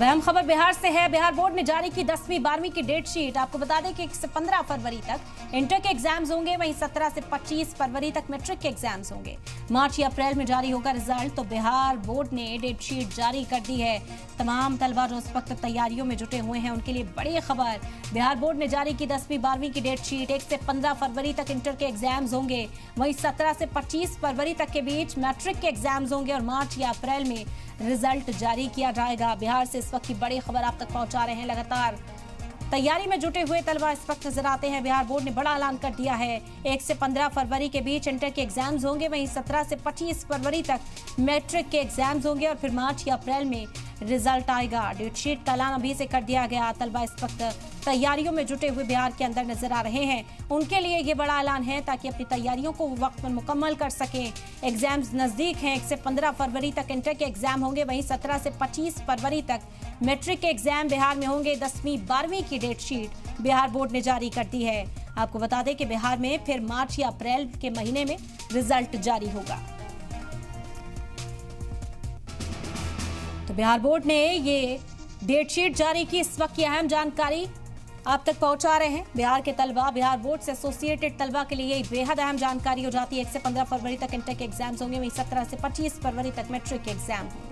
अब अहम खबर बिहार से है। बिहार बोर्ड ने जारी की 10वीं 12वीं की डेट शीट। आपको बता दें कि 1 से 15 फरवरी तक इंटर के एग्जाम्स होंगे, वहीं 17 से 25 फरवरी तक मैट्रिक के एग्जाम्स होंगे। मार्च या अप्रैल में जारी होगा रिजल्ट। तो बिहार बोर्ड ने डेट शीट जारी कर दी है। तमाम तलबा जो इस वक्त तैयारियों में जुटे हुए हैं उनके लिए बड़ी खबर। बिहार बोर्ड ने जारी की 10वीं 12वीं की डेट शीट। 1 से 15 फरवरी तक इंटर के एग्जाम्स होंगे, वहीं 17 से 25 फरवरी तक के बीच मैट्रिक के एग्जाम्स होंगे और मार्च या अप्रैल में रिजल्ट जारी किया जाएगा। बिहार से इस वक्त की बड़ी खबर आप तक पहुंचा रहे हैं। लगातार तैयारी में जुटे हुए तलबा इस वक्त नजर आते हैं। बिहार बोर्ड ने बड़ा ऐलान कर दिया है। 1 से 15 फरवरी के बीच इंटर के एग्जाम्स होंगे, वहीं 17 से 25 फरवरी तक मैट्रिक के एग्जाम्स होंगे और फिर मार्च या अप्रैल में रिजल्ट आएगा। डेट शीट का ऐलान अभी से कर दिया गया। तलबा इस वक्त तैयारियों में जुटे हुए बिहार के अंदर नजर आ रहे हैं। उनके लिए ये बड़ा ऐलान है ताकि अपनी तैयारियों को वक्त पर मुकम्मल कर सकें। एग्जाम्स नजदीक हैं। 1 से 15 फरवरी तक इंटर के एग्जाम होंगे, वहीं 17 से 25 फरवरी तक मैट्रिक के एग्जाम बिहार में होंगे। 10वीं 12वीं की डेट शीट बिहार बोर्ड ने जारी कर दी है। आपको बता दें कि बिहार में फिर मार्च या अप्रैल के महीने में रिजल्ट जारी होगा। तो बिहार बोर्ड ने ये डेट शीट जारी की। इस वक्त की अहम जानकारी आप तक पहुंचा रहे हैं। बिहार के तलबा, बिहार बोर्ड से एसोसिएटेड तलबा के लिए बेहद अहम जानकारी हो जाती है। 1 से 15 फरवरी तक इंटर के एग्जाम्स होंगे, वहीं 17 से 25 फरवरी तक मैट्रिक के एग्जाम होंगे।